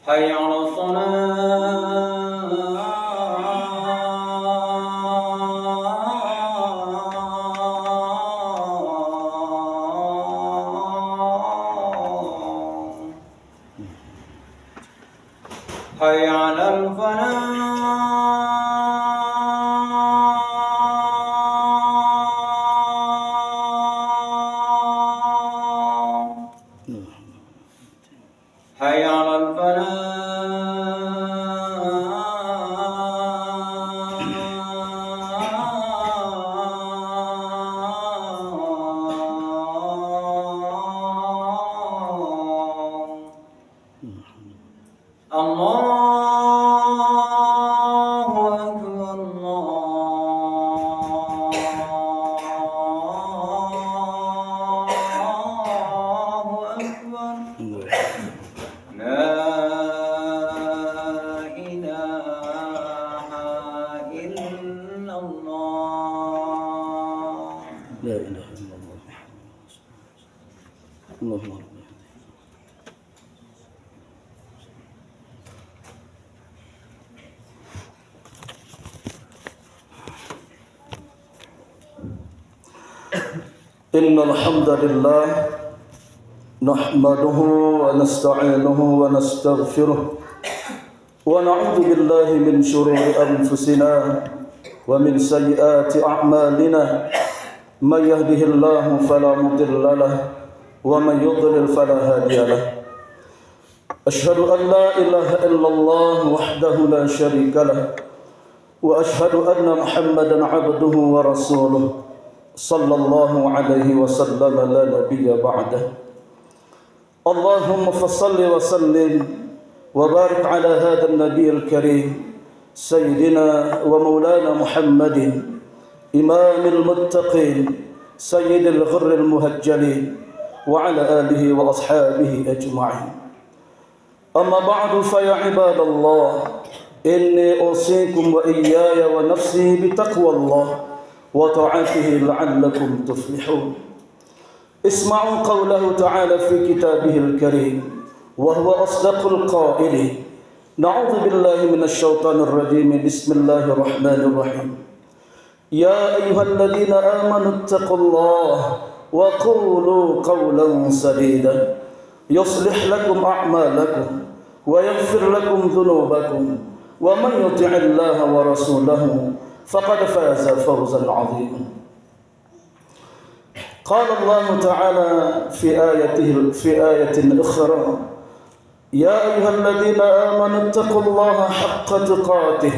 حي على الصلاة. حي على الفلاح. حي على الفلاح. الله أكبر. الله أكبر. لا إله إلا الله. لا إله إلا الله. اللهم رب. إن الحمد لله نحمده ونستعينه ونستغفره ونعوذ بالله من شرور أنفسنا ومن سيئات أعمالنا. من يهده الله فلا مضل له ومن يضلل فلا هادي له. أشهد أن لا إله إلا الله وحده لا شريك له وأشهد أن محمدا عبده ورسوله صلى الله عليه وسلم لا نبي بعده. اللهم فصل وسلم وبارك على هذا النبي الكريم سيدنا ومولانا محمد إمام المتقين سيد الغر المهجلين وعلى آله وأصحابه أجمعين. أما بعد فيا عباد الله إني أوصيكم وإياي ونفسي بتقوى الله وطاعته لعلكم تفلحون. اسمعوا قوله تعالى في كتابه الكريم وهو أصدق القائلين. نعوذ بالله من الشيطان الرجيم. بسم الله الرحمن الرحيم. يا أيها الذين آمنوا اتقوا الله وقولوا قولا سديدا يصلح لكم أعمالكم ويغفر لكم ذنوبكم ومن يطع الله ورسوله فقد فاز فوزا عظيما. قال الله تعالى في آية أخرى يا أيها الذين آمنوا اتقوا الله حق تقاته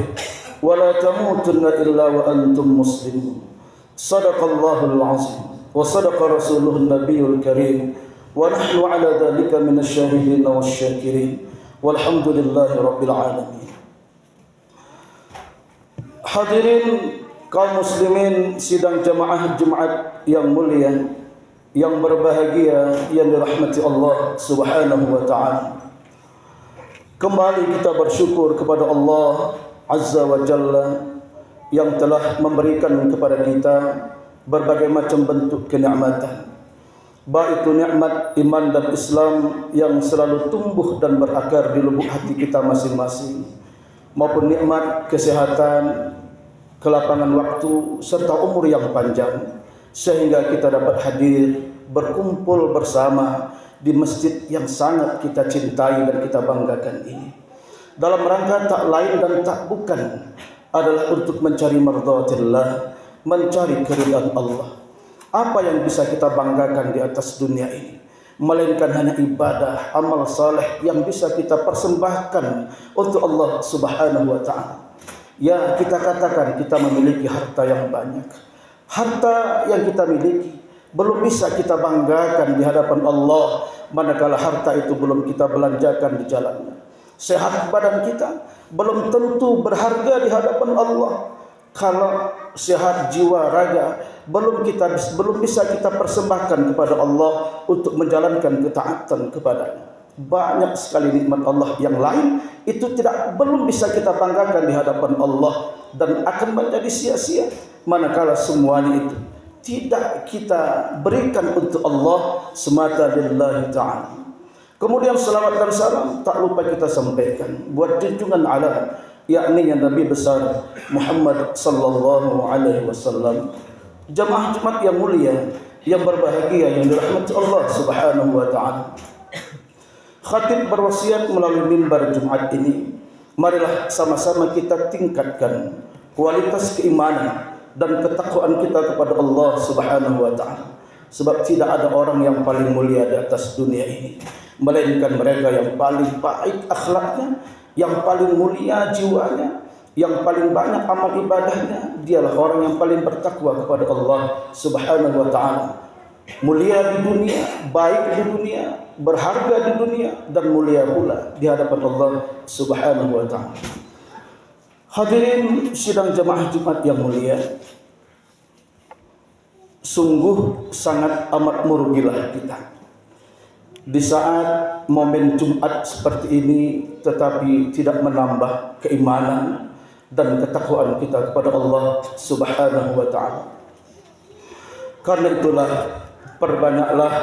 ولا تموتن إلا وأنتم مسلمون. صدق الله العظيم وصدق رسوله النبي الكريم ونحن على ذلك من الشاهدين والشاكرين والحمد لله رب العالمين. Hadirin kaum muslimin sidang jamaah Jumat yang mulia, yang berbahagia, yang dirahmati Allah Subhanahu wa taala. Kembali kita bersyukur kepada Allah Azza wa Jalla yang telah memberikan kepada kita berbagai macam bentuk kenikmatan. Baik itu nikmat iman dan Islam yang selalu tumbuh dan berakar di lubuk hati kita masing-masing, maupun nikmat kesehatan, kelapangan waktu, serta umur yang panjang, sehingga kita dapat hadir berkumpul bersama di masjid yang sangat kita cintai dan kita banggakan ini, dalam rangka tak lain dan tak bukan adalah untuk mencari mardhatillah, mencari keridhaan Allah. Apa yang bisa kita banggakan di atas dunia ini melainkan hanya ibadah, amal saleh yang bisa kita persembahkan untuk Allah Subhanahu wa taala. Ya, kita katakan kita memiliki harta yang banyak. Harta yang kita miliki belum bisa kita banggakan di hadapan Allah manakala harta itu belum kita belanjakan di jalannya. Sehat badan kita belum tentu berharga di hadapan Allah kalau sehat jiwa raga belum bisa kita persembahkan kepada Allah untuk menjalankan ketaatan kepadanya. Banyak sekali nikmat Allah yang lain itu belum bisa kita banggakan di hadapan Allah dan akan menjadi sia-sia manakala semuanya itu tidak kita berikan untuk Allah semata lillahi ta'ala. Kemudian salawat dan salam tak lupa kita sampaikan buat junjungan alam, yakni Nabi besar Muhammad sallallahu alaihi wasallam. Jamaah Jumat yang mulia, yang berbahagia, yang dirahmati Allah Subhanahu wa taala. Khatib berwasiat melalui mimbar Jumat ini, marilah sama-sama kita tingkatkan kualitas keimanan dan ketakwaan kita kepada Allah Subhanahu wa taala. Sebab tidak ada orang yang paling mulia di atas dunia ini, melainkan mereka yang paling baik akhlaknya, yang paling mulia jiwanya, yang paling banyak amal ibadahnya. Dialah orang yang paling bertakwa kepada Allah Subhanahu wa taala. Mulia di dunia, baik di dunia, berharga di dunia, dan mulia pula di hadapan Allah Subhanahu wa taala. Hadirin sidang jamaah Jumat yang mulia, sungguh sangat amat merugilah kita di saat momen Jumat seperti ini tetapi tidak menambah keimanan dan ketakwaan kita kepada Allah Subhanahu wa taala. Karena itulah perbanyaklah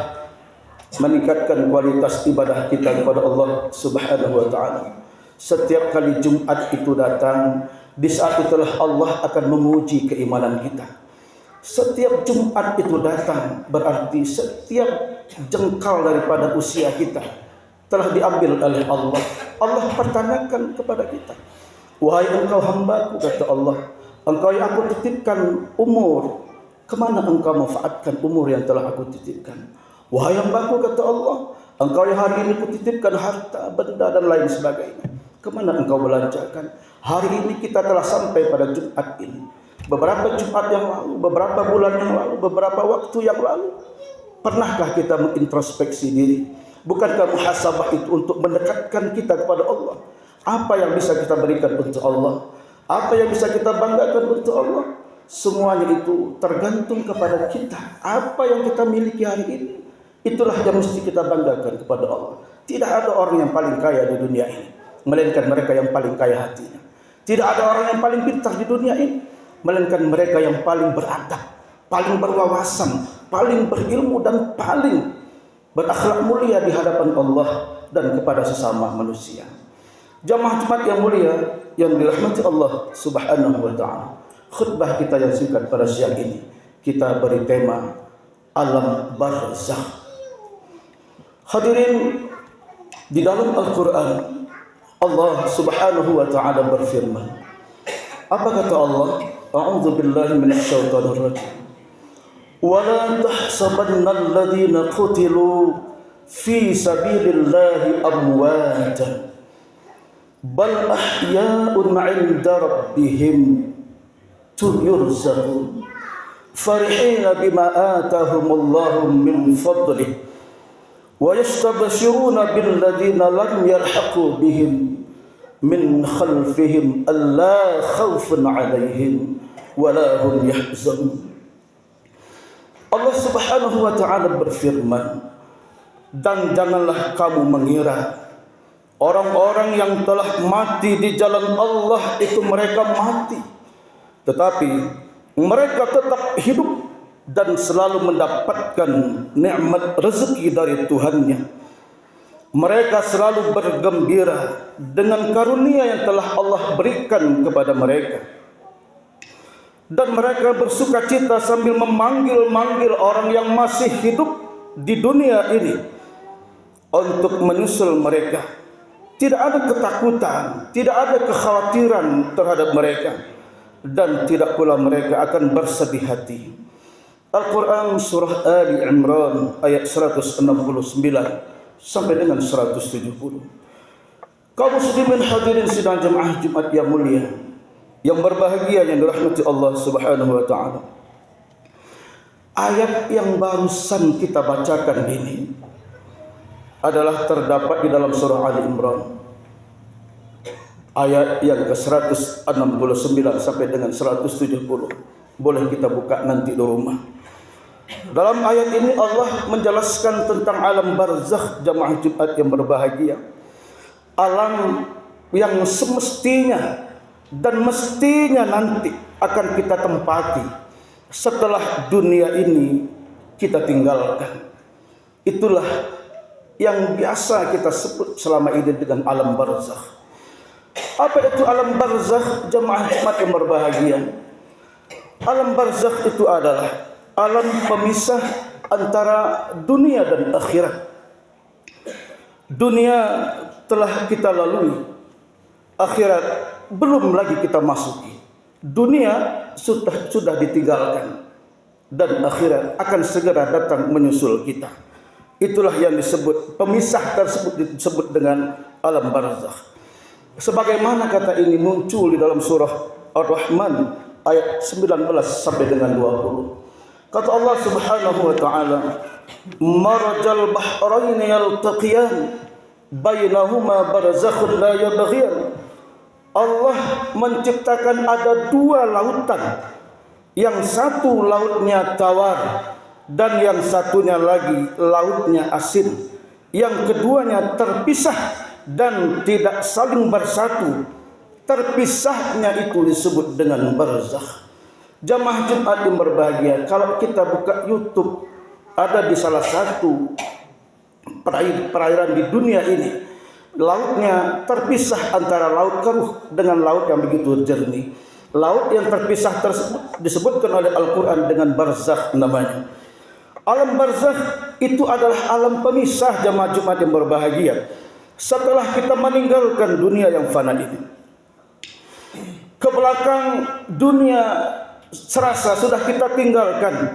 meningkatkan kualitas ibadah kita kepada Allah Subhanahu wa taala. Setiap kali Jumat itu datang, di saat itulah Allah akan menguji keimanan kita. Setiap Jumat itu datang berarti setiap jengkal daripada usia kita telah diambil oleh Allah. Allah pertanyakan kepada kita, wahai engkau hambaku, kata Allah, engkau yang aku titipkan umur, kemana engkau manfaatkan umur yang telah aku titipkan? Wahai hambaku, kata Allah, engkau yang hari ini kutitipkan harta, benda dan lain sebagainya, kemana engkau belanjakan? Hari ini kita telah sampai pada Jumat ini. Beberapa Jumat yang lalu, beberapa bulan yang lalu, beberapa waktu yang lalu, pernahkah kita mengintrospeksi diri? Bukankah muhasabah itu untuk mendekatkan kita kepada Allah? Apa yang bisa kita berikan untuk Allah? Apa yang bisa kita banggakan untuk Allah? Semuanya itu tergantung kepada kita. Apa yang kita miliki hari ini, itulah yang mesti kita banggakan kepada Allah. Tidak ada orang yang paling kaya di dunia ini, melainkan mereka yang paling kaya hatinya. Tidak ada orang yang paling pintar di dunia ini, melainkan mereka yang paling beradab, paling berwawasan, paling berilmu, dan paling berakhlak mulia di hadapan Allah dan kepada sesama manusia. Jamaah Jumat yang mulia, yang dirahmati Allah Subhanahu wa taala. Khutbah kita yang singkat pada siang ini, kita beri tema alam barzakh. Hadirin, di dalam Al-Quran Allah Subhanahu wa taala berfirman. Apa kata Allah? A'udzu billahi minasy syaithanir rajim. Wa la tahsabanna alladziina qutilu fi sabilillahi amwatan bal ahya'un 'inda rabbihim yurzaqun farihina bima atahumullahu min fadlihi wa yastabshiruna billadziina lam yalhaqu bihim min khalfihim alla khawfun 'alaihim wala hum yahzanun. Allah Subhanahu wa taala berfirman, dan janganlah kamu mengira orang-orang yang telah mati di jalan Allah itu mereka mati, tetapi mereka tetap hidup dan selalu mendapatkan nikmat rezeki dari Tuhannya. Mereka selalu bergembira dengan karunia yang telah Allah berikan kepada mereka. Dan mereka bersuka cita sambil memanggil-manggil orang yang masih hidup di dunia ini untuk menyusul mereka. Tidak ada ketakutan, tidak ada kekhawatiran terhadap mereka, dan tidak pula mereka akan bersedih hati. Al-Quran surah Ali Imran ayat 169 sampai dengan 170. Kaum muslimin hadirin sidang jemaah Jumat yang mulia, yang berbahagia, yang dirahmati Allah Subhanahu wa taala. Ayat yang barusan kita bacakan ini adalah terdapat di dalam surah Ali Imran. Ayat yang ke-169 sampai dengan 170. Boleh kita buka nanti di rumah. Dalam ayat ini Allah menjelaskan tentang alam barzakh jamaah Jumat yang berbahagia. Alam yang semestinya dan mestinya nanti akan kita tempati setelah dunia ini kita tinggalkan. Itulah yang biasa kita sebut selama ini dengan alam barzakh. Apa itu alam barzakh? Jemaah Jumat yang berbahagia, alam barzakh itu adalah alam pemisah antara dunia dan akhirat. Dunia telah kita lalui, akhirat belum lagi kita masuki. Dunia sudah ditinggalkan dan akhirat akan segera datang menyusul kita. Itulah yang disebut, pemisah tersebut disebut dengan alam barzakh. Sebagaimana kata ini muncul di dalam surah Ar-Rahman ayat 19 sampai dengan 20. Kata Allah Subhanahu wa taala, "Marajal bahrain yaltaqiyan bainahuma barzakhun la yabghiyan." Allah menciptakan ada dua lautan, yang satu lautnya tawar dan yang satunya lagi lautnya asin. Yang keduanya terpisah dan tidak saling bersatu. Terpisahnya itu disebut dengan barzakh. Jamaah Jumat yang berbahagia, kalau kita buka YouTube, ada di salah satu perairan di dunia ini, lautnya terpisah antara laut keruh dengan laut yang begitu jernih. Laut yang terpisah tersebut disebutkan oleh Al-Quran dengan barzakh namanya. Alam barzakh itu adalah alam pemisah jamaah Jumat yang berbahagia. Setelah kita meninggalkan dunia yang fana ini, ke belakang dunia serasa sudah kita tinggalkan,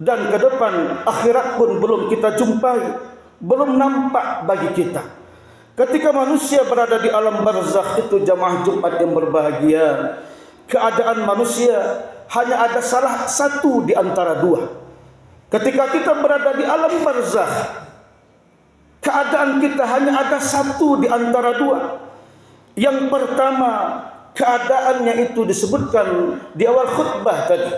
dan ke depan akhirat pun belum kita jumpai, belum nampak bagi kita. Ketika manusia berada di alam barzakh itu jamaah Jumat yang berbahagia, keadaan manusia hanya ada salah satu di antara dua. Ketika kita berada di alam barzakh, keadaan kita hanya ada satu di antara dua. Yang pertama, keadaannya itu disebutkan di awal khutbah tadi.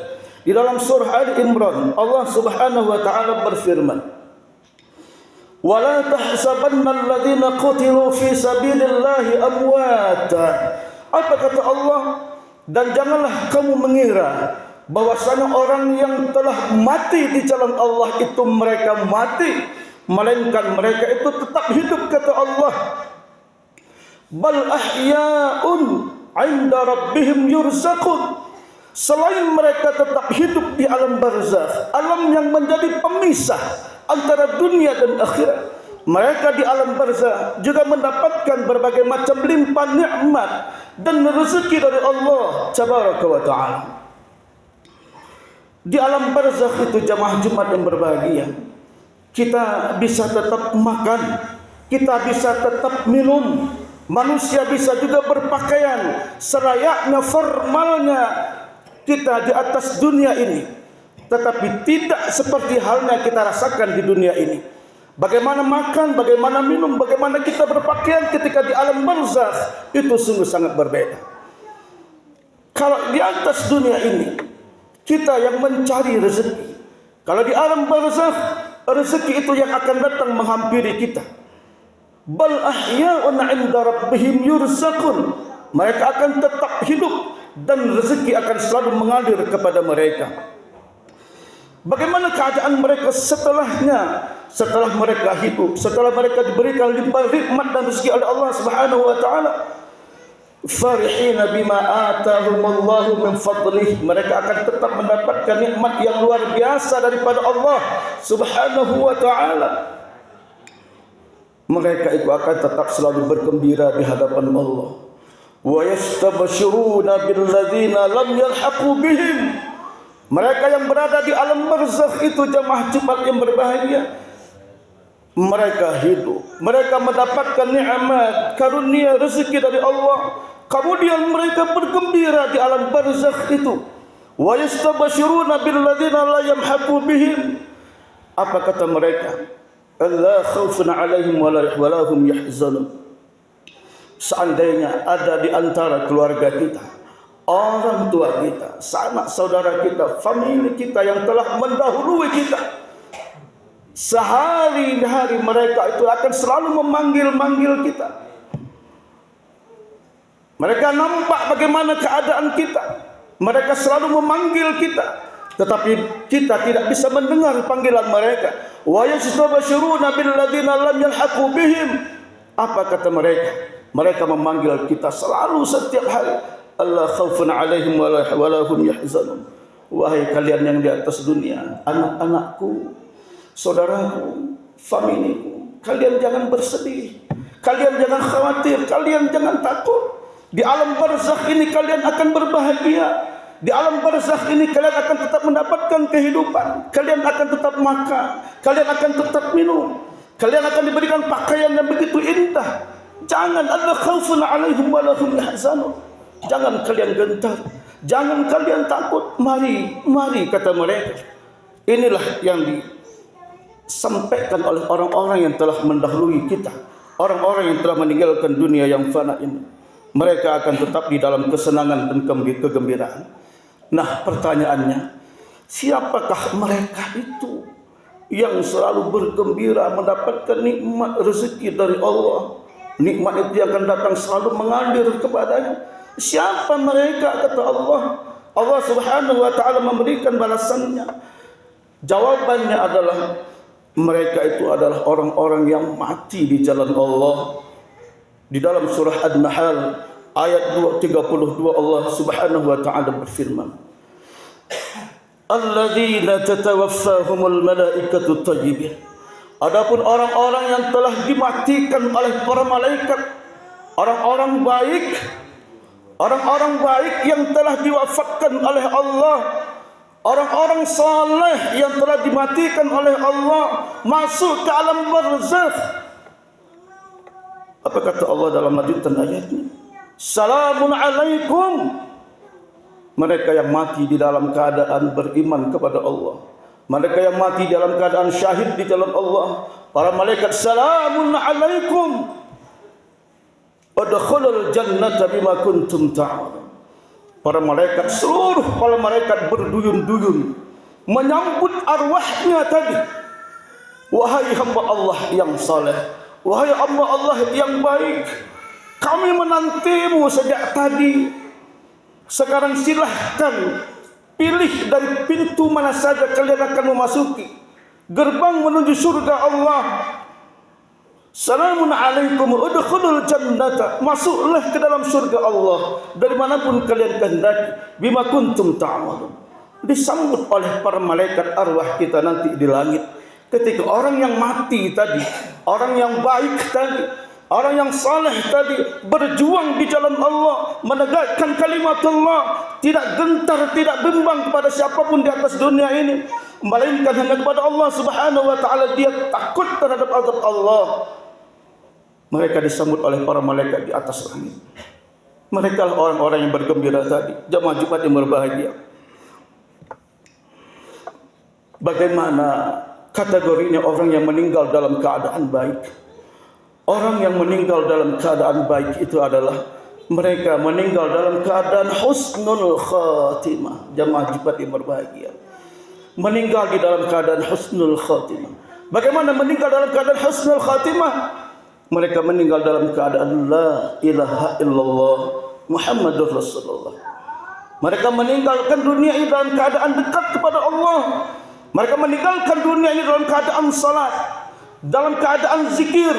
Di dalam surah Ali Imran, Allah Subhanahu wa taala berfirman, "Wala tahsabanna alladhina qutilu fi sabilillahi amwata." Apa kata Allah? Dan janganlah kamu mengira bahwasanya orang yang telah mati di jalan Allah itu mereka mati, melainkan mereka itu tetap hidup, kata Allah. Bal ahya'un 'inda rabbihim yurzaqun. Selain mereka tetap hidup di alam barzakh, alam yang menjadi pemisah antara dunia dan akhirat, mereka di alam barzakh juga mendapatkan berbagai macam limpah nikmat dan rezeki dari Allah Tabaraka wa taala. Di alam barzakh itu jamaah Jumat yang berbahagia, kita bisa tetap makan, kita bisa tetap minum, manusia bisa juga berpakaian selayaknya formalnya kita di atas dunia ini. Tetapi tidak seperti halnya kita rasakan di dunia ini. Bagaimana makan, bagaimana minum, bagaimana kita berpakaian ketika di alam barzakh itu sungguh sangat berbeda. Kalau di atas dunia ini kita yang mencari rezeki, kalau di alam barzakh rezeki itu yang akan datang menghampiri kita. Bal ahya'un 'inda rabbihim yurzaqun. Mereka akan tetap hidup dan rezeki akan selalu mengalir kepada mereka. Bagaimana keadaan mereka setelahnya? Setelah mereka hidup, setelah mereka diberikan limpah nikmat dan rezeki oleh Allah Subhanahu wa taala, farihina bima atahumullahu min fadlih. Mereka akan tetap mendapatkan nikmat yang luar biasa daripada Allah Subhanahu wa taala. Mereka itu akan tetap selalu bergembira di hadapan Allah. Wa yastabshiruna bil ladzina lam yalhaqu bihim. Mereka yang berada di alam barzakh itu jamaah Jumat yang berbahagia, mereka hidup, mereka mendapatkan nikmat, karunia, rezeki dari Allah. Kemudian mereka bergembira di alam barzakh itu. Wa yastabshiruna bil ladzina la yamhaqu bihim. Apa kata mereka? Allah khaufun 'alaihim wa la hum yahzanun. Seandainya ada di antara keluarga kita, orang tua kita, sanak saudara kita, famili kita yang telah mendahului kita, sehari-hari mereka itu akan selalu memanggil-manggil kita. Mereka nampak bagaimana keadaan kita, mereka selalu memanggil kita. tetapi kita tidak bisa mendengar panggilan mereka. Wa yastabshiruna bil ladzina lam yalhaqu bihim. Apa kata mereka? Mereka memanggil kita selalu setiap hari. Allah khaufun alaihim wa la hum yahzanun. Wahai kalian yang di atas dunia, anak-anakku, saudaraku, familiku, kalian jangan bersedih, kalian jangan khawatir, kalian jangan takut. Di alam barzakh ini kalian akan berbahagia. Di alam barzakh ini kalian akan tetap mendapatkan kehidupan. Kalian akan tetap makan, kalian akan tetap minum, kalian akan diberikan pakaian yang begitu indah. Jangan ada khaufun alaihim wa lahum yahzanun. Jangan kalian gentar, jangan kalian takut. Mari kata mereka. Inilah yang disampaikan oleh orang-orang yang telah mendahului kita, orang-orang yang telah meninggalkan dunia yang fana ini. Mereka akan tetap di dalam kesenangan dan kegembiraan. Nah, pertanyaannya, siapakah mereka itu yang selalu bergembira mendapatkan nikmat rezeki dari Allah? Nikmat itu yang akan datang selalu mengalir kepadanya. Siapa mereka? Kata Allah. Allah Subhanahu wa ta'ala memberikan balasannya. Jawabannya adalah mereka itu adalah orang-orang yang mati di jalan Allah. Di dalam surah An-Nahl ayat 32 Allah Subhanahu wa ta'ala berfirman, alladzina tatawaffahumul malaikatu thayyibin. Adapun orang-orang yang telah dimatikan oleh para malaikat, orang-orang baik yang telah diwafatkan oleh Allah, orang-orang saleh yang telah dimatikan oleh Allah, masuk ke alam barzakh. Apa kata Allah dalam lanjutan ayatnya? Salamun alaikum. Mereka yang mati di dalam keadaan beriman kepada Allah, mereka yang mati dalam keadaan syahid di jalan Allah, para malaikat salamun alaikum udkhulul jannata bima kuntum ta'malun. Para malaikat, seluruh para malaikat berduyun-duyun menyambut arwahnya tadi. Wahai hamba Allah yang saleh, wahai hamba Allah yang baik, kami menantimu sejak tadi. Sekarang silahkan pilih dari pintu mana saja kalian akan memasuki gerbang menuju surga Allah. Salamun alaikum udkhulul jannata. Masuklah ke dalam surga Allah dari manapun kalian kehendaki. Bima kuntum ta'malun. Disambut oleh para malaikat arwah kita nanti di langit. Ketika orang yang mati tadi, orang yang baik tadi, orang yang saleh tadi berjuang di jalan Allah, menegakkan kalimat Allah, tidak gentar, tidak bimbang kepada siapapun di atas dunia ini, melainkan hanya kepada Allah Subhanahu wa ta'ala. Dia takut terhadap azab Allah. Mereka disambut oleh para malaikat di atas langit. Mereka lah orang-orang yang bergembira tadi, jamaah Jumat yang berbahagia. Bagaimana kategorinya orang yang meninggal dalam keadaan baik? Orang yang meninggal dalam keadaan baik itu adalah mereka meninggal dalam keadaan husnul khatimah. Jamaah Jumat yang berbahagia, meninggal di dalam keadaan husnul khatimah. Bagaimana meninggal dalam keadaan husnul khatimah? Mereka meninggal dalam keadaan la ilaha illallah Muhammadur Rasulullah. Mereka meninggalkan dunia ini dalam keadaan dekat kepada Allah. Mereka meninggalkan dunia ini dalam keadaan salat, dalam keadaan zikir,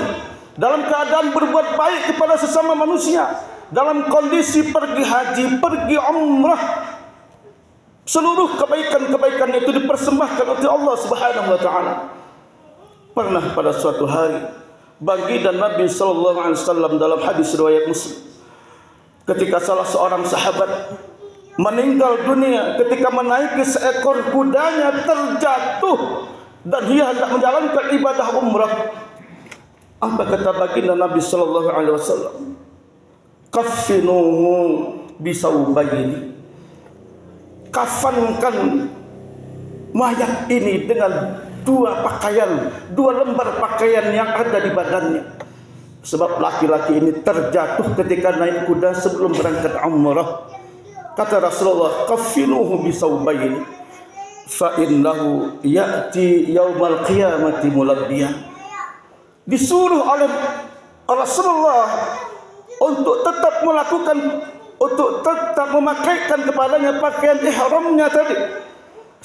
dalam keadaan berbuat baik kepada sesama manusia, dalam kondisi pergi haji, pergi umrah. Seluruh kebaikan-kebaikan itu dipersembahkan oleh Allah Subhanahu wa ta'ala. Pernah pada suatu hari baginda Nabi sallallahu alaihi wasallam dalam hadis riwayat Muslim, ketika salah seorang sahabat meninggal dunia ketika menaiki seekor kudanya terjatuh dan dia hendak menjalankan ibadah umrah. Apa kata baginda Nabi sallallahu alaihi wasallam? Kaffinuhu bisawbaini. Kafankan mayat ini dengan dua lembar pakaian yang ada di badannya. Sebab laki-laki ini terjatuh ketika naik kuda sebelum berangkat umrah. Kata Rasulullah, kaffinuhu bisawbaini fa innahu ya'ti yaumal qiyamati mulabbiyan. Disuruh oleh Rasulullah untuk tetap memakaikan kepadanya pakaian ihramnya tadi,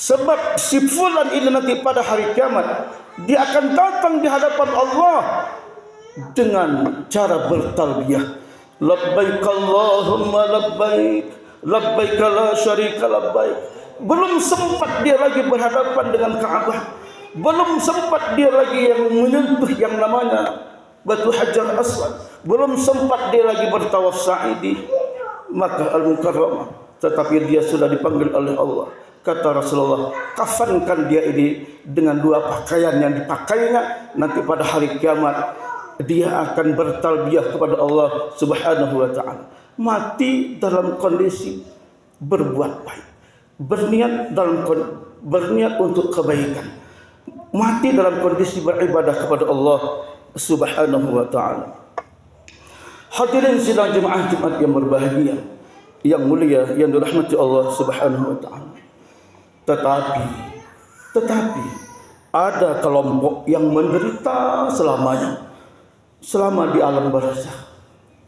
Sebab si fulan ini nanti pada hari kiamat dia akan datang di hadapan Allah dengan cara bertalbiyah, labbaik Allahumma labbaik, labbaik la syarika labbaik. Belum sempat dia lagi berhadapan dengan Ka'bah, belum sempat dia lagi yang menyentuh yang namanya batu Hajar Aswad, belum sempat dia lagi bertawaf sa'idi Makkah Al-Mukarramah, tetapi dia sudah dipanggil oleh Allah. Kata Rasulullah, kafankan dia ini dengan dua pakaian yang dipakainya, nanti pada hari kiamat dia akan bertalbiyah kepada Allah Subhanahu wa taala. Mati dalam kondisi berbuat baik, berniat untuk kebaikan. Mati dalam kondisi beribadah kepada Allah Subhanahu wa taala. Hadirin sidang jemaah Jumat yang berbahagia, yang mulia, yang dirahmati Allah Subhanahu wa taala. Tetapi ada kelompok yang menderita selamanya, selama di alam barzakh.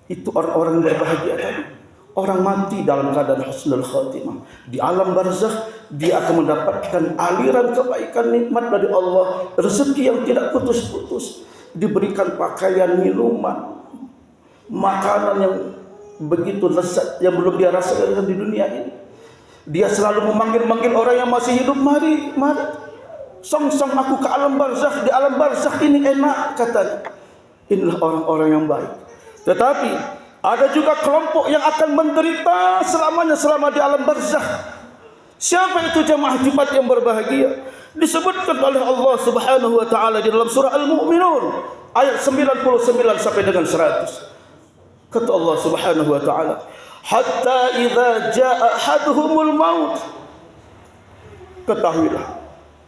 Itu orang-orang berbahagia tadi. Orang mati dalam keadaan husnul khatimah. Di alam barzakh dia akan mendapatkan aliran kebaikan nikmat dari Allah, rezeki yang tidak putus-putus, diberikan pakaian, minuman, makanan yang begitu lezat yang belum dia rasakan di dunia ini. Dia selalu memanggil-manggil orang yang masih hidup, mari, song-song aku ke alam barzakh. Di alam barzakh ini enak, katanya. Inilah orang-orang yang baik. Tetapi ada juga kelompok yang akan menderita selamanya selama di alam barzakh. Siapa itu jemaah Jumat yang berbahagia? Disebutkan oleh Allah Subhanahu wa taala di dalam surah Al-Mu'minun ayat 99 sampai dengan 100. Kata Allah Subhanahu wa taala, hatta idza jaa ahaduhumul maut, ketahuilah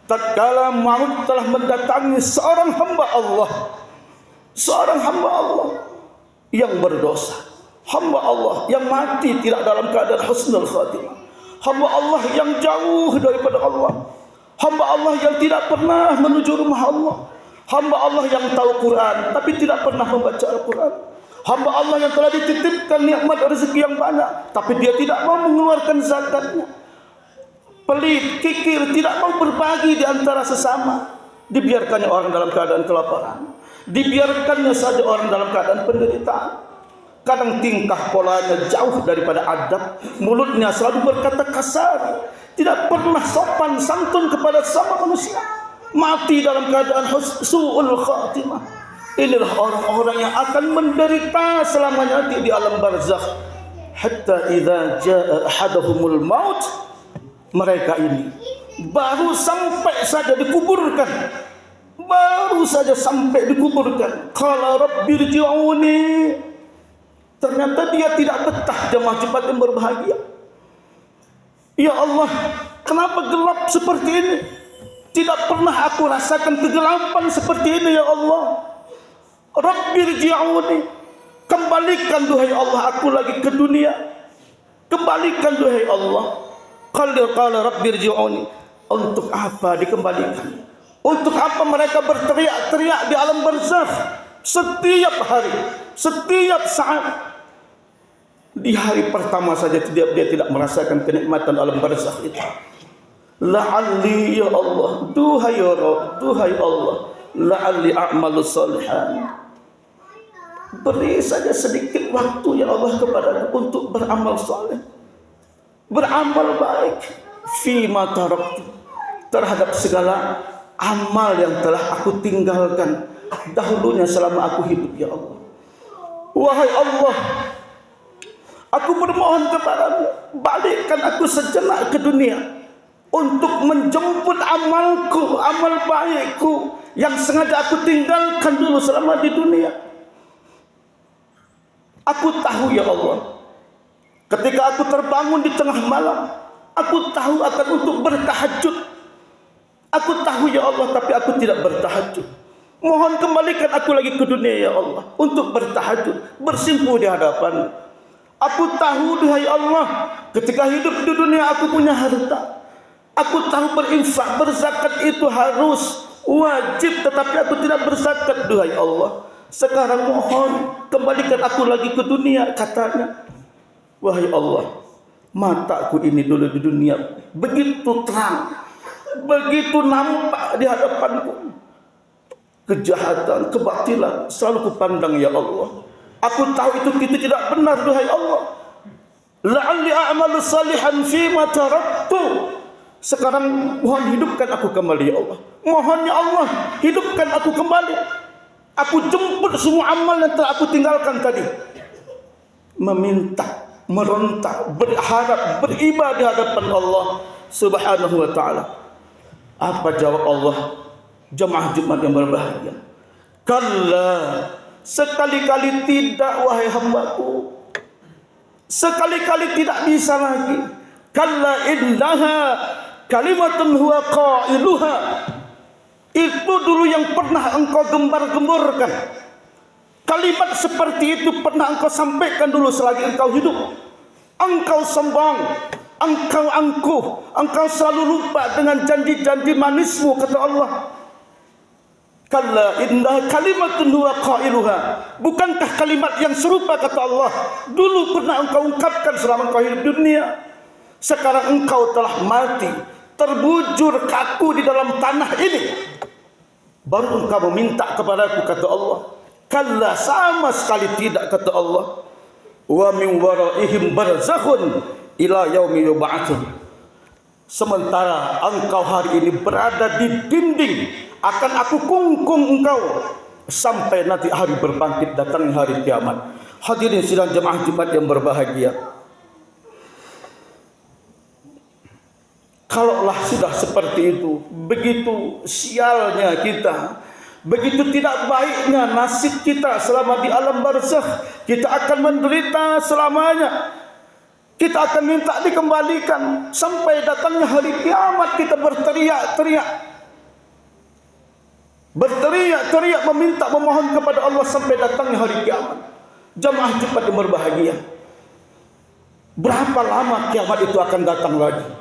tatkala maut telah mendatangi seorang hamba Allah, seorang hamba Allah yang berdosa, hamba Allah yang mati tidak dalam keadaan husnul khatimah, hamba Allah yang jauh daripada Allah, hamba Allah yang tidak pernah menuju rumah Allah, hamba Allah yang tahu Quran tapi tidak pernah membaca Al-Quran, hamba Allah yang telah dititipkan nikmat rezeki yang banyak, tapi dia tidak mau mengeluarkan zakatnya. Pelit, kikir, tidak mau berbagi di antara sesama. Dibiarkannya orang dalam keadaan kelaparan. Dibiarkannya saja orang dalam keadaan penderitaan. Kadang tingkah polanya jauh daripada adab. Mulutnya selalu berkata kasar. Tidak pernah sopan santun kepada sesama manusia. Mati dalam keadaan su'ul khatimah. Inilah orang-orang yang akan menderita selamanya di alam barzakh. Hatta idza jaa ahaduhumul maut, mereka ini baru sampai saja dikuburkan, qala rabbirji'uni, ternyata dia tidak betah. Jemaah Jumat yang berbahagia, ya Allah, kenapa gelap seperti ini? Tidak pernah aku rasakan kegelapan seperti ini, ya Allah. Rabbirji'uni, kembalikan duhai Allah aku lagi ke dunia. Kembalikan duhai Allah. Qala rabbirji'uni, untuk apa dikembalikan? Untuk apa mereka berteriak-teriak di alam barzakh setiap hari, setiap saat? Di hari pertama saja dia tidak merasakan kenikmatan alam barzakh itu. La'alli, ya Allah, duhai Rabb, duhai Allah, la'alli a'malu salihan. Beri saja sedikit waktu, ya Allah, kepadaku untuk beramal saleh, beramal baik, fima taraktu, terhadap segala amal yang telah aku tinggalkan dahulunya selama aku hidup, ya Allah. Wahai Allah, aku bermohon kepadamu, balikkan aku sejenak ke dunia untuk menjemput amalku, amal baikku yang sengaja aku tinggalkan dulu selama di dunia. Aku tahu, ya Allah, ketika aku terbangun di tengah malam, aku tahu akan untuk bertahajud. Aku tahu, ya Allah, tapi aku tidak bertahajud. Mohon kembalikan aku lagi ke dunia, ya Allah, untuk bertahajud, bersimpuh di hadapan. Aku tahu, duhai Allah, ketika hidup di dunia aku punya harta. Aku tahu berinfak, berzakat itu harus, wajib, tetapi aku tidak berzakat, duhai Allah. Sekarang mohon kembalikan aku lagi ke dunia, katanya. Wahai Allah, mataku ini dulu di dunia begitu terang, begitu nampak di hadapanku kejahatan, kebatilan, selalu kupandang, ya Allah, aku tahu itu tidak benar, duhai Allah. La'alli a'malu salihan fima taraktu. Sekarang mohon hidupkan aku kembali, ya Allah. Mohon, ya Allah, hidupkan aku kembali. Aku jemput semua amal yang telah aku tinggalkan tadi. Meminta, meronta, berharap, beribadah di hadapan Allah Subhanahu wa ta'ala. Apa jawab Allah? Jemaah Jumat yang berbahagia, kalla, sekali-kali tidak, wahai hambaku. Sekali-kali tidak bisa lagi. Kalla innaha kalimatun huwa qailuha. Itu dulu yang pernah engkau gembar-gemborkan. Kalimat seperti itu pernah engkau sampaikan dulu selagi engkau hidup. Engkau sombong, engkau angkuh, engkau selalu lupa dengan janji-janji manismu, kata Allah. Kalla innaha kalimatun huwa qailuha. Bukankah kalimat yang serupa, kata Allah, dulu pernah engkau ungkapkan selama engkau hidup di dunia. Sekarang engkau telah mati, terbujur kaku di dalam tanah ini, baru engkau meminta kepadaku, kata Allah. Kalla, sama sekali tidak, kata Allah. Wa min waraihim barzakhun ila yaumi yub'atsun. Sementara engkau hari ini berada di dinding, akan aku kungkung engkau sampai nanti hari berbangkit, datang hari kiamat. Hadirin sidang jemaah Jumat yang berbahagia, kalaulah sudah seperti itu, begitu sialnya kita, begitu tidak baiknya nasib kita selama di alam barzakh, kita akan menderita selamanya. Kita akan minta dikembalikan sampai datangnya hari kiamat. Kita berteriak meminta, memohon kepada Allah sampai datangnya hari kiamat. Jemaah Jumat yang berbahagia, berapa lama kiamat itu akan datang lagi?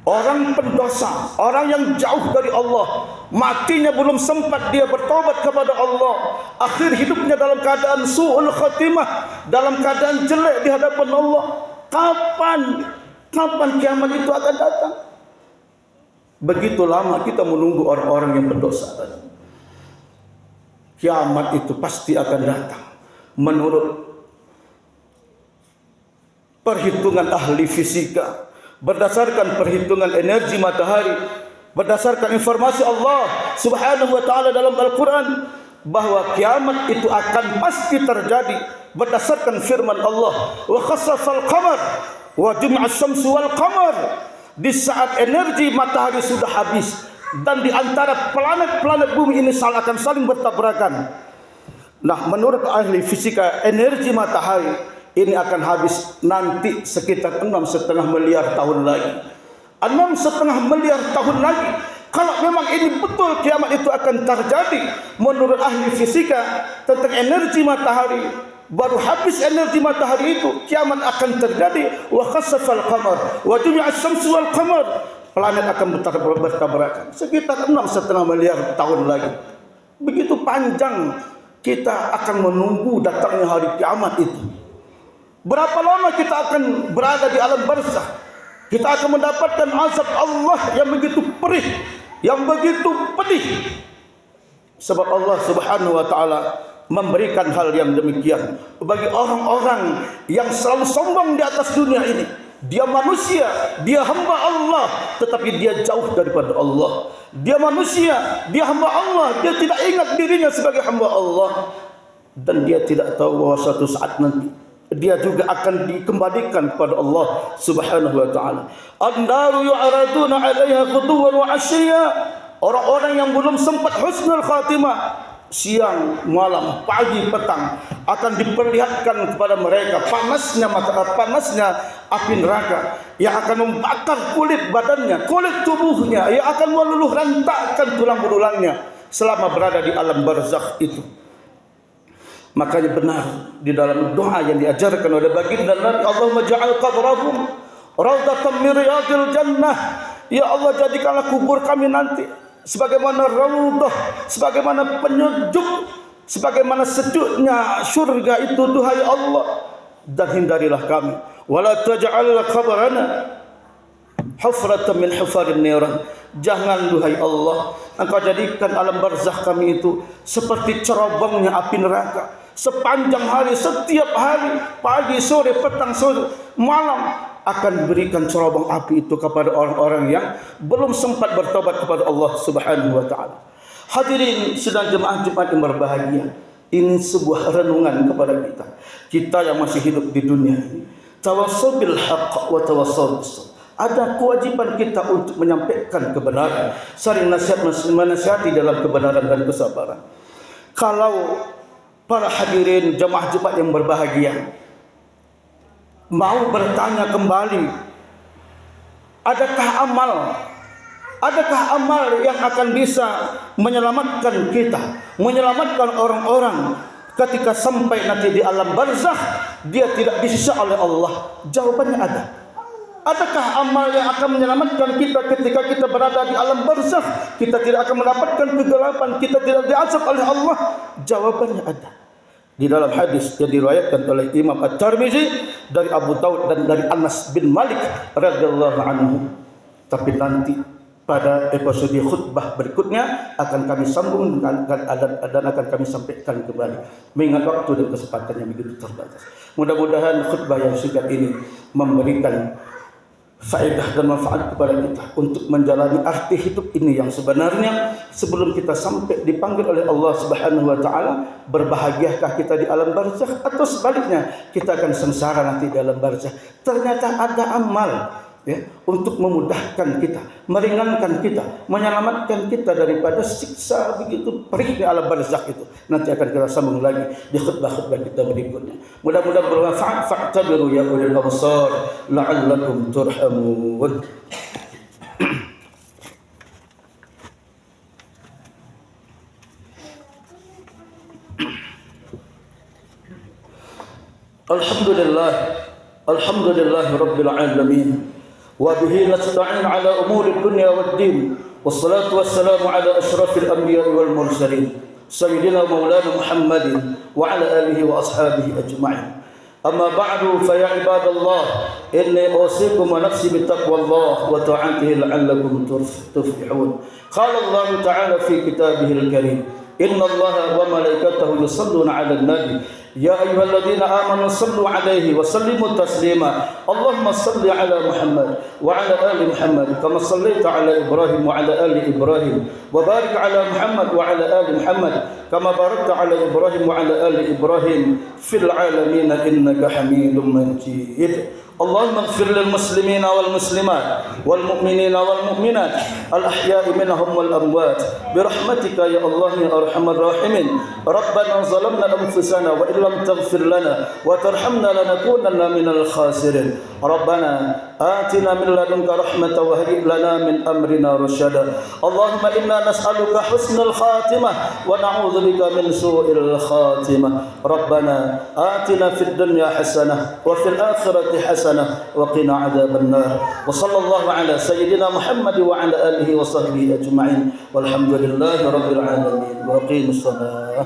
Orang pendosa, orang yang jauh dari Allah, matinya belum sempat dia bertobat kepada Allah, akhir hidupnya dalam keadaan su'ul khatimah, dalam keadaan jelek di hadapan Allah. Kapan kiamat itu akan datang? Begitu lama kita menunggu orang-orang yang berdosa tadi. Kiamat itu pasti akan datang. Menurut perhitungan ahli fisika, berdasarkan perhitungan energi matahari, berdasarkan informasi Allah Subhanahu wa ta'ala dalam Al-Quran, bahwa kiamat itu akan pasti terjadi berdasarkan firman Allah, wa khasafal qamar wa jum'as syamsu wal qamar. Di saat energi matahari sudah habis dan di antara planet-planet bumi ini akan saling bertabrakan. Nah, menurut ahli fisika, energi matahari ini akan habis nanti sekitar 6,5 miliar tahun lagi. 6,5 miliar tahun lagi. Kalau memang ini betul kiamat itu akan terjadi, menurut ahli fisika tentang energi matahari, baru habis energi matahari itu kiamat akan terjadi. Wa khasafal qamar wa jumi'as syamsu wal qamar. Planet akan bertabrakan sekitar 6,5 miliar tahun lagi. Begitu panjang kita akan menunggu datangnya hari kiamat itu. Berapa lama kita akan berada di alam barzakh? Kita akan mendapatkan azab Allah yang begitu perih, yang begitu pedih. Sebab Allah Subhanahu wa ta'ala memberikan hal yang demikian bagi orang-orang yang selalu sombong di atas dunia ini. Dia manusia, dia hamba Allah, tetapi dia jauh daripada Allah. Dia manusia, dia hamba Allah, dia tidak ingat dirinya sebagai hamba Allah. Dan dia tidak tahu bahwa suatu saat nanti dia juga akan dikembalikan kepada Allah Subhanahu wa ta'ala. An-naru yu'araduna 'alaiha ghuduwan wa 'ashiyya. Orang-orang yang belum sempat husnul khatimah, siang, malam, pagi, petang, akan diperlihatkan kepada mereka panasnya api neraka yang akan membakar kulit badannya, kulit tubuhnya, yang akan meluluh rantakkan tulang belulangnya selama berada di alam barzakh itu. Makanya benar di dalam doa yang diajarkan oleh baginda Nabi, Allahumma ja'al qabrahum raudatan min riyadil jannah. Ya Allah, jadikanlah kubur kami nanti sebagaimana raudah, sebagaimana penyejuk, sebagaimana sejuknya syurga itu, duhai Allah. Dan hindarilah kami, wala taj'al qabrana hufratan min hufarin niran. Jangan duhai Allah, Engkau jadikan alam barzakh kami itu seperti cerobongnya api neraka. Sepanjang hari, setiap hari, pagi, sore, petang, sore, malam akan diberikan cerobong api itu kepada orang-orang yang belum sempat bertobat kepada Allah Subhanahu wa taala. Hadirin sidang jemaah Jumat yang berbahagia, ini sebuah renungan kepada kita. Kita yang masih hidup di dunia ini. Tawassaw bil haqq wa tawassaw bis sabr. Ada kewajiban kita untuk menyampaikan kebenaran, saling menasihati dalam kebenaran dan kesabaran. Kalau para hadirin jemaah Jumat yang berbahagia mau bertanya kembali, adakah amal yang akan bisa menyelamatkan kita, menyelamatkan orang-orang ketika sampai nanti di alam barzakh dia tidak disiksa oleh Allah? Jawabannya ada. Adakah amal yang akan menyelamatkan kita ketika kita berada di alam barzakh? Kita tidak akan mendapatkan kegelapan, kita tidak diazab oleh Allah? Jawabannya ada. Di dalam hadis yang diriwayatkan oleh Imam At-Tirmizi dari Abu Daud dan dari Anas bin Malik radhiyallahu anhu. Tapi nanti pada episode khutbah berikutnya akan kami sambung dan akan kami sampaikan kembali, mengingat waktu dan kesempatan yang begitu terbatas. Mudah-mudahan khutbah yang singkat ini memberikan faedah dan manfaat kepada kita untuk menjalani arti hidup ini yang sebenarnya. Sebelum kita sampai dipanggil oleh Allah Subhanahu wa taala, berbahagiakah kita di alam barzakh, atau sebaliknya kita akan sengsara nanti di alam barzakh? Ternyata ada amal ya, untuk memudahkan kita, meringankan kita, menyelamatkan kita daripada siksa begitu perih di alam barzakh itu. Nanti akan kita sambung lagi di khutbah-khutbah kita berikutnya. Mudah-mudahan bermanfaat. Fa'tabiru ya ulil absar la'allakum turhamun. Alhamdulillah rabbil alamin. وبه نستعين على أمور الدنيا والدين والصلاة والسلام على أشرف الأنبياء والمرسلين سيدنا مولانا محمد وعلى آله وأصحابه أجمعين. أما بعد فيا عباد الله إني أوصيكم ونفسي بتقوى الله وطاعته لعلكم تفلحون. قال الله تعالى في كتابه الكريم إن الله وملائكته يصلون على النبي يا أيها الذين آمنوا صلوا عليه وسلموا تسليما. اللهم صل على محمد وعلى آل محمد كما صليت على إبراهيم وعلى آل إبراهيم وبارك على محمد وعلى آل محمد كما باركت على إبراهيم وعلى آل إبراهيم في العالمين إنك حميد مجيد. اللهم اغفر للمسلمين والمسلمات والمؤمنين والمؤمنات الأحياء منهم والأموات برحمتك يا الله يا أرحم الراحمين. ربنا ظلمنا أنفسنا وإن لم تغفر لنا وترحمنا لنكونن من الخاسرين. ربنا آتنا من لدنك رحمة وهيئ لنا من أمرنا رشدا. اللهم إنا نسألك حسن الخاتمة ونعوذ بك من سوء الخاتمة. ربنا آتنا في الدنيا حسنة وفي الآخرة حسنة وقنا عذاب النار. وصلى الله على سيدنا محمد وعلى آله وصحبه أجمعين والحمد لله رب العالمين. وأقيموا الصلاة.